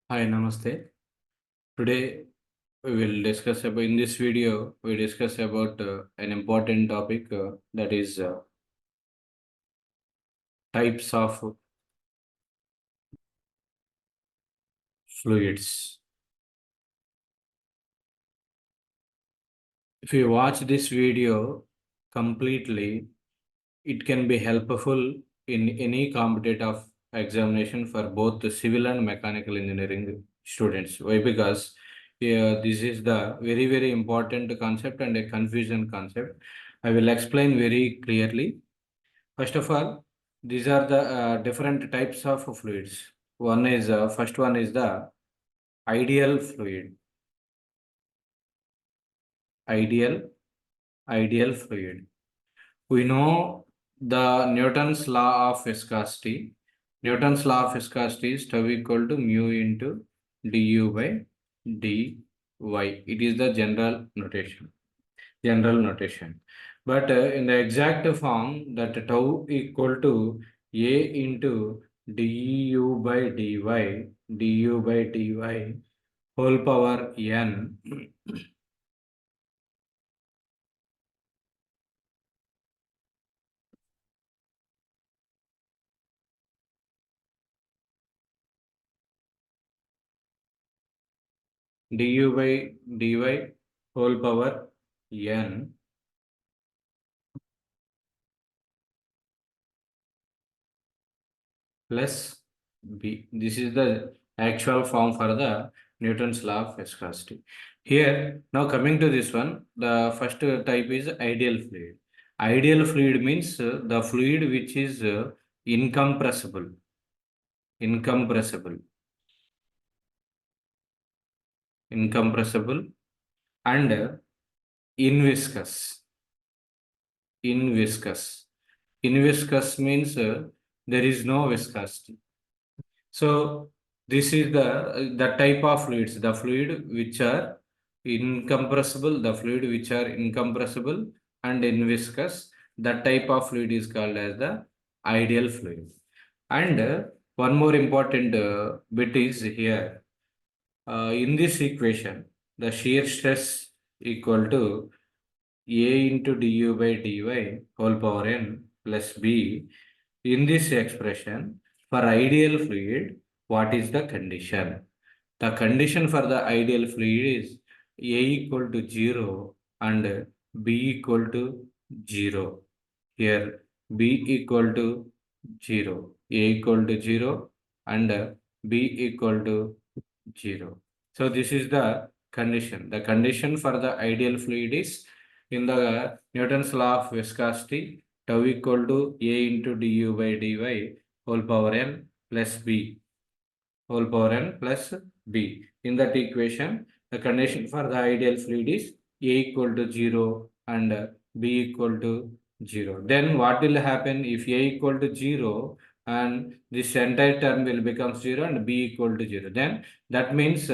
Hi, Namaste. Today we will discuss about in this video we discuss about an important topic that is types of fluids. If you watch this video completely, it can be helpful in any competitive examination for both the civil and mechanical engineering students. Why? Because this is the very important concept and a confusion concept. I will explain very clearly. First of all, these are the different types of fluids. First one is the ideal fluid. Ideal, ideal fluid. We know the Newton's law of viscosity. Newton's law of viscosity is tau equal to mu into du by dy. It is the general notation. But in the exact form, that tau equal to a into du by dy whole power n du by dy whole power n plus b. This is the actual form for the Newton's law of viscosity. Here, now coming to this one, the first type is ideal fluid. Ideal fluid means the fluid which is incompressible, incompressible, incompressible, and inviscous. Inviscous. Inviscous means there is no viscosity. So this is the type of fluids, the fluid which are incompressible, the fluid which are incompressible and inviscous. That type of fluid is called as the ideal fluid. And one more important bit is here. In this equation, the shear stress equal to A into du by dy whole power n plus b. In this expression, for ideal fluid, what is the condition? The condition for the ideal fluid is A equal to 0 and B equal to 0. Here, B equal to 0, A equal to 0 and B equal to 0. So this is the condition. The condition for the ideal fluid is in the Newton's law of viscosity, tau equal to A into du by dy whole power n plus b whole power n plus b. In that equation, the condition for the ideal fluid is A equal to 0 and b equal to 0. Then what will happen if A equal to 0 and this entire term will become 0 and b equal to 0? Then that means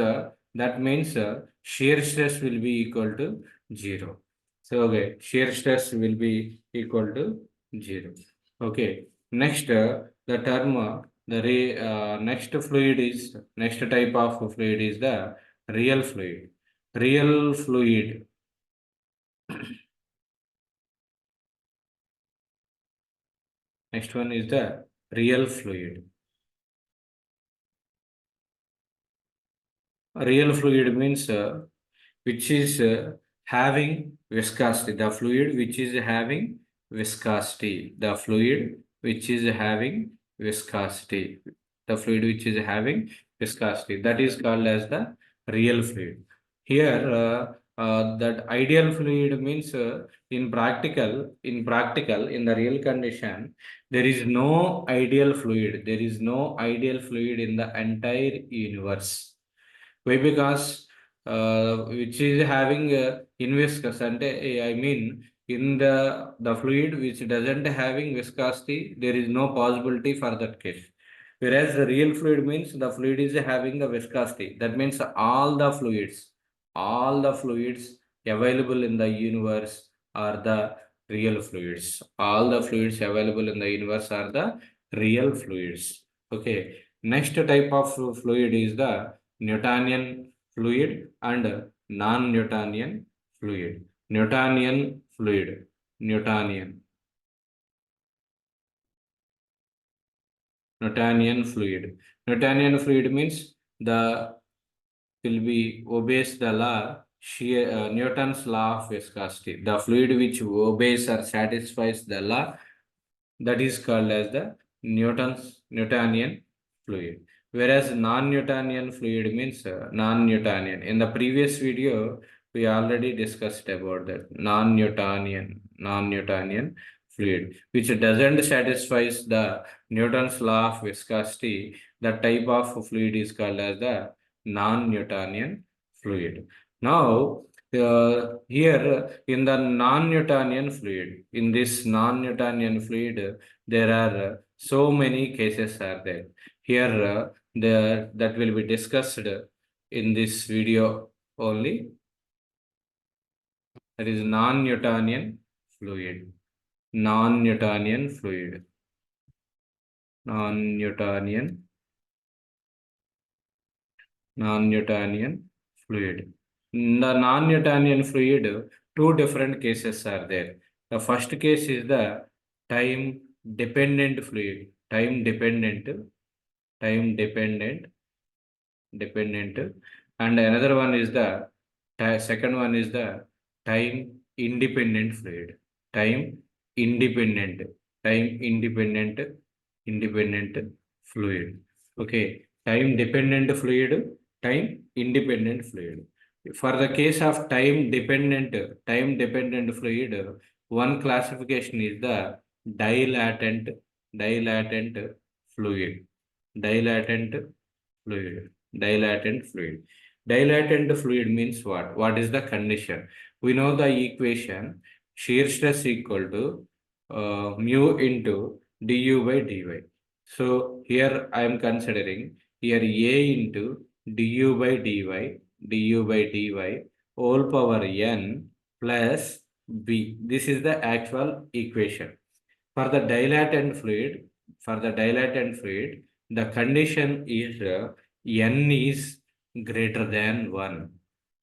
shear stress will be equal to 0. So okay, shear stress will be equal to 0. Okay, next the term next type of fluid is the real fluid. Real fluid. Next one is the real fluid. Real fluid means which is having viscosity. The fluid which is having viscosity. The fluid which is having viscosity. The fluid which is having viscosity. That is called as the real fluid. Here, that ideal fluid means in the real condition, there is no ideal fluid. There is no ideal fluid in the entire universe. Why? Because which is having inviscous, and I mean in the fluid which doesn't having viscosity, there is no possibility for that case. Whereas the real fluid means the fluid is having the viscosity. That means all the fluids available in the universe are the real fluids. All the fluids available in the universe are the real fluids. Okay. Next type of fluid is the Newtonian fluid and non-Newtonian fluid. Newtonian fluid. Newtonian fluid. Newtonian fluid means the will be obeys the law, shear, Newton's law of viscosity. The fluid which obeys or satisfies the law, that is called as the Newtonian fluid. Whereas non-Newtonian fluid means non-Newtonian. In the previous video, we already discussed about that non-Newtonian fluid, which doesn't satisfies the Newton's law of viscosity. The type of fluid is called as the non-Newtonian fluid. Now, here in the non-Newtonian fluid, in this non-Newtonian fluid, there are so many cases are there. Here, that will be discussed in this video only. That is non-Newtonian fluid. Non-Newtonian fluid. Non-Newtonian fluid. In the non-Newtonian fluid, two different cases are there. The first case is the time dependent fluid. Time dependent, and another one is the second one is the time independent fluid. Time independent, independent fluid. Okay, time dependent fluid, time independent fluid. For the case of time dependent fluid, one classification is the dilatant fluid. Dilatant fluid. Dilatant fluid means what? What is the condition? We know the equation shear stress equal to mu into du by dy. So here I am considering here A into du by dy whole power n plus b. This is the actual equation. For the dilatant fluid, the condition is n is greater than 1.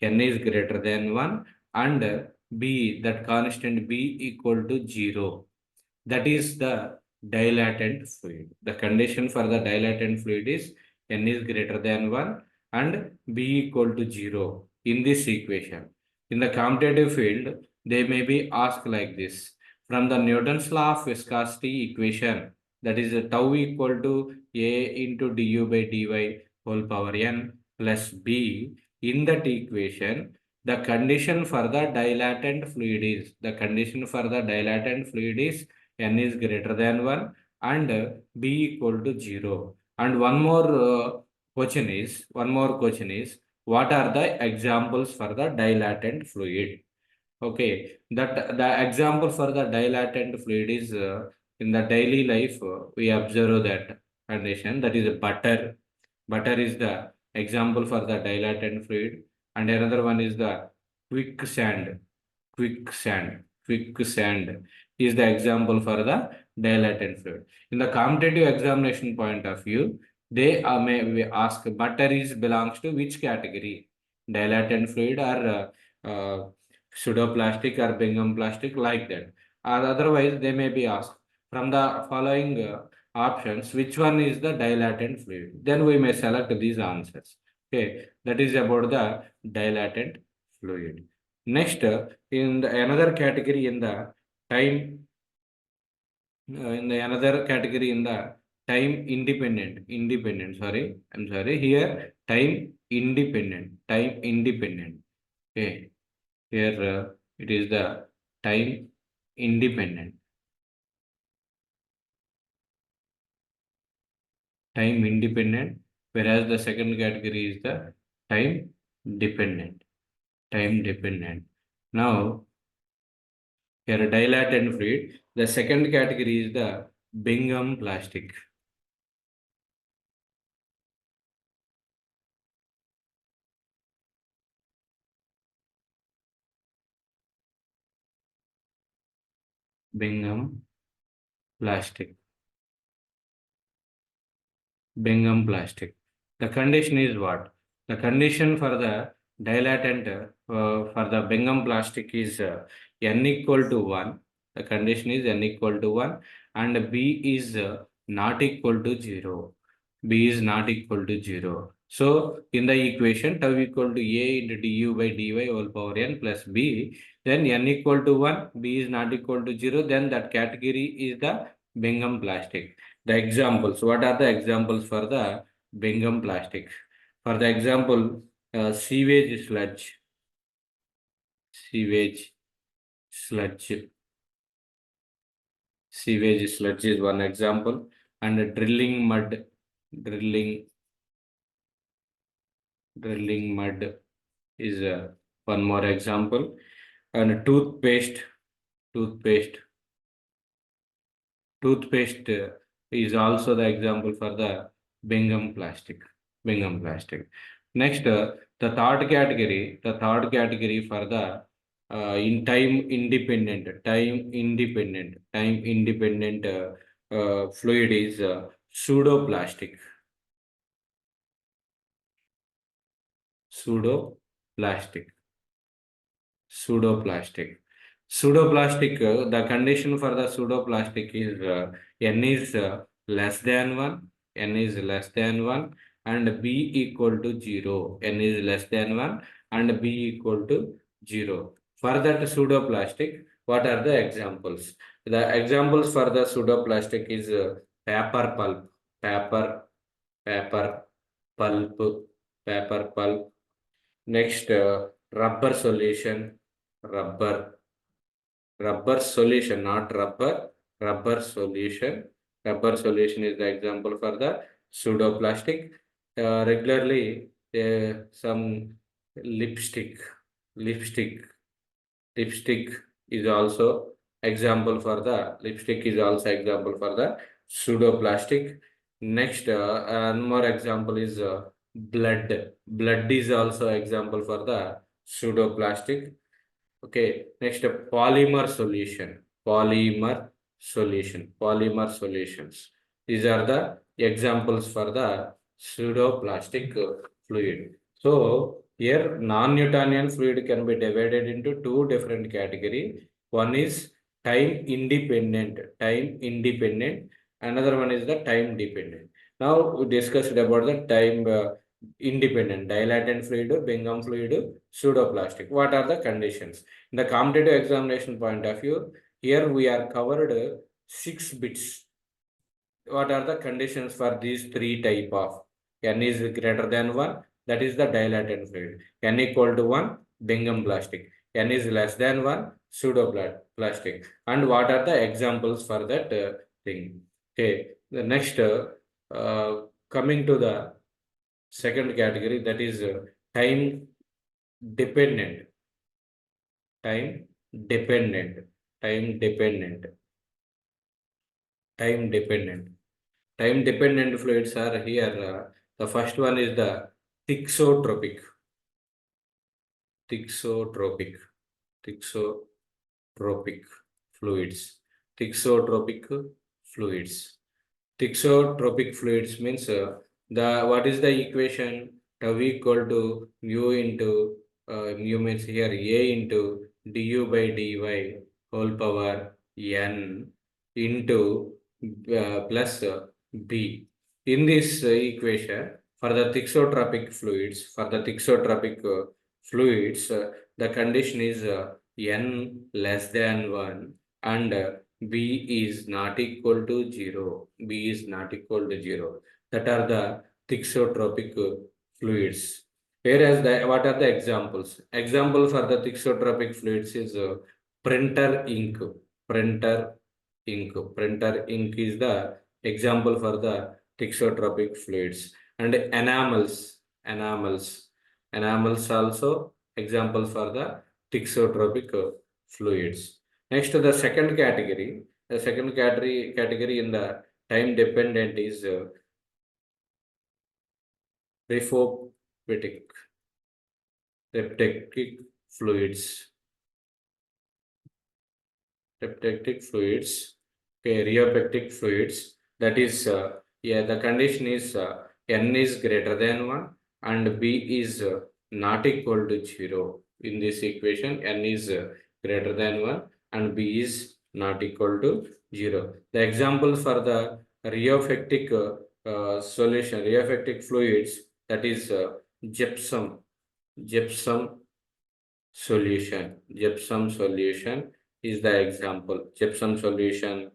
N is greater than 1 and b, that constant b equal to 0. That is the dilatant fluid. The condition for the dilatant fluid is n is greater than 1 and b equal to 0 in this equation. In the competitive field, they may be asked like this. From the Newton's law of viscosity equation, that is tau equal to a into du by dy whole power n plus b, in that equation, the condition for the dilatant fluid is n is greater than 1 and b equal to 0. And one more question is, what are the examples for the dilatant fluid? Okay, that the example for the dilatant fluid is in the daily life, we observe that condition, that is butter. Butter is the example for the dilatant fluid, and another one is the quicksand. Quicksand is the example for the dilatant fluid. In the competitive examination point of view, they may ask butter is belongs to which category? Dilatant fluid or pseudoplastic or Bingham plastic, like that. Or otherwise, they may be asked from the following options, which one is the dilatant fluid? Then we may select these answers. Okay, that is about the dilatant fluid. Next, in the another category in the time, time independent. Sorry, I'm sorry. Here, time independent. Okay. Here it is the time independent. Whereas the second category is the time dependent. Now, here dilatant fluid. The second category is the Bingham plastic. Bingham plastic. The condition is what? The condition for the dilatant for the Bingham plastic is n equal to 1. The condition is n equal to 1 and B is not equal to 0. B is not equal to 0. So in the equation tau equal to A into du by dy whole power n plus B, then n equal to 1, B is not equal to 0, then that category is the Bingham plastic. The examples, what are the examples for the Bingham plastic? For the example, sewage sludge, sewage sludge, sewage sludge is one example, and drilling mud, drilling mud is one more example, and toothpaste, toothpaste is also the example for the Bingham plastic. Bingham plastic. Next, the third category for the in time independent fluid is pseudoplastic. Pseudoplastic, the condition for the pseudoplastic is n is less than 1, n is less than 1 and b equal to 0, n is less than 1 and b equal to 0. For that pseudoplastic, what are the examples? The examples for the pseudoplastic is paper pulp, paper pulp. Next, rubber solution, rubber solution, not rubber solution. Rubber solution is the example for the pseudoplastic. Regularly, some lipstick is also example for the pseudoplastic. Next, one more example is blood. Blood is also example for the pseudoplastic. Okay, next polymer solutions. These are the examples for the pseudoplastic fluid. So here non-Newtonian fluid can be divided into two different categories. One is time independent. Another one is the time dependent. Now we discussed about the time independent, dilatant fluid, Bingham fluid, pseudoplastic. What are the conditions? In the competitive examination point of view, here we are covered 6 bits. What are the conditions for these three type of? N is greater than 1, that is the dilatant fluid. N equal to 1, Bingham plastic. N is less than 1, pseudoplastic. And what are the examples for that thing? Okay, the next coming to the second category, that is time dependent. Time dependent fluids are here. The first one is the thixotropic fluids. Thixotropic fluids means the what is the equation? Tau equal to mu into mu means here A into du by dy whole power n into plus b. In this equation, for the thixotropic fluids, the condition is n less than 1 and b is not equal to 0. That are the thixotropic fluids. Whereas what are the examples? Example for the thixotropic fluids is printer ink. Printer ink is the example for the thixotropic fluids. And enamels also example for the thixotropic fluids. Next, the second category. The second category in the time dependent is reptectic fluids. Okay, rheopectic fluids. That is, the condition is n is greater than 1 and B is not equal to 0. In this equation, n is greater than 1 and B is not equal to 0. The example for the rheofectic solution, rheofectic fluids, that is gypsum gypsum solution is the example. Gypsum solution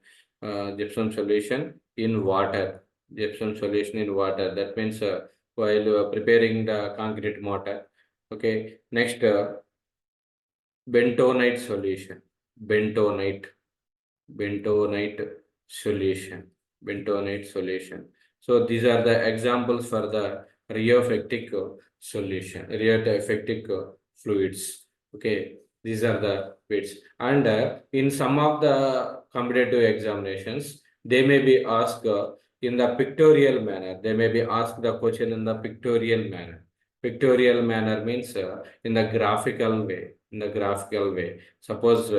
in water. Gypsum solution in water. That means while preparing the concrete mortar. Okay. Next, bentonite solution. Bentonite bentonite solution. Bentonite solution. So these are the examples for the rheofectic rheofectic fluids. Okay, these are the bits. And in some of the competitive examinations, they may be asked in the pictorial manner. They may be asked the question in the pictorial manner. Pictorial manner means in the graphical way. In the graphical way. Suppose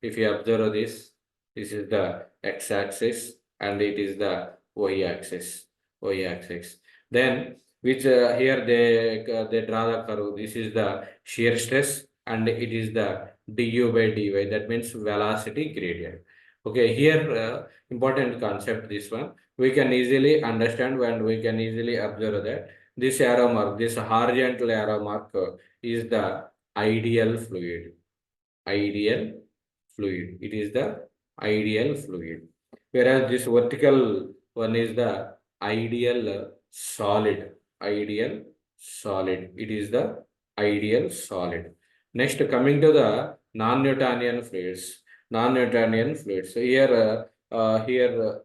if you observe this is the x-axis and it is the y-axis. Y-axis. Then which here they draw the curve. This is the shear stress and it is the du by dy. That means velocity gradient. Okay, here important concept this one. We can easily understand and we can easily observe that this arrow mark, this horizontal arrow mark is the ideal fluid. Ideal fluid. It is the ideal fluid. Whereas this vertical one is the ideal solid. Ideal solid. It is the ideal solid. Next, coming to the non-Newtonian fluids. Non-Newtonian fluids. So here,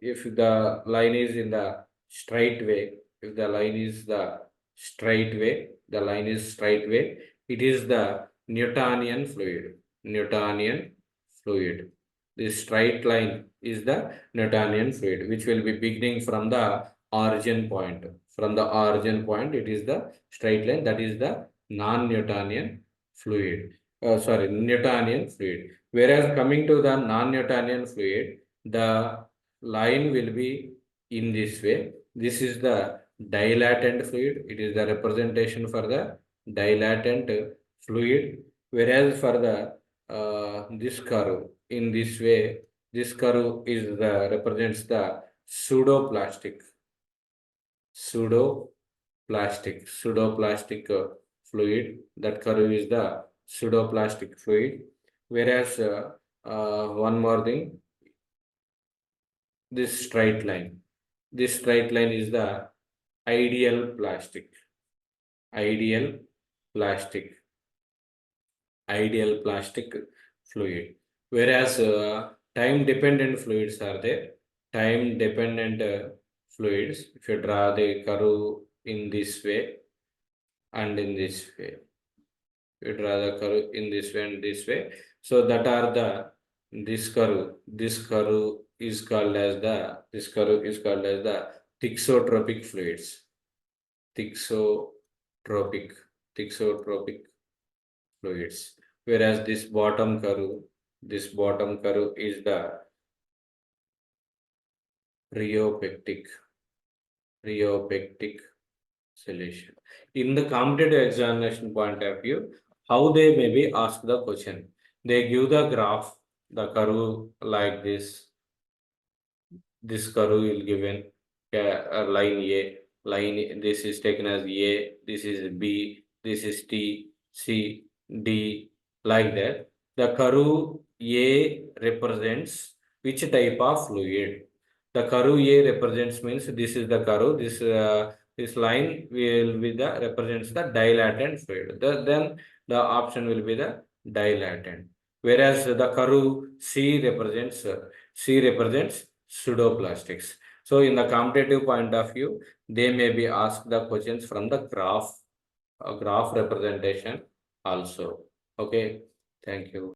if the line is in the straight way, if the line is the straight way, the line is straight way, it is the Newtonian fluid. Newtonian fluid. This straight line is the Newtonian fluid, which will be beginning from the origin point. From the origin point, it is the straight line. That is the non-Newtonian fluid. Newtonian fluid. Whereas coming to the non-Newtonian fluid, the line will be in this way. This is the dilatant fluid. It is the representation for the dilatant fluid. Whereas for the this curve in this way, this curve is the represents the pseudoplastic fluid. That curve is the pseudoplastic fluid. Whereas one more thing, this straight line is the ideal plastic fluid. Whereas time dependent fluids are there. Time dependent fluids, if you draw the curve in this way and in this way, you draw the curve in this way and this way. So that are the this curve is called as the thixotropic fluids. Thixotropic fluids. Whereas this bottom curve is the rheopectic solution. In the competitive examination point of view, how they may be asked the question. They give the graph, the curve like this. This curve will given a line A. This is taken as A. This is B. This is T, C, D, like that. The curve A represents which type of fluid. The curve A represents means this is the curve. This line will be the represents the dilatant fluid. Then the option will be the dilatant. Whereas the curve C represents pseudoplastics. So in the competitive point of view, they may be asked the questions from the graph representation also. Okay, thank you.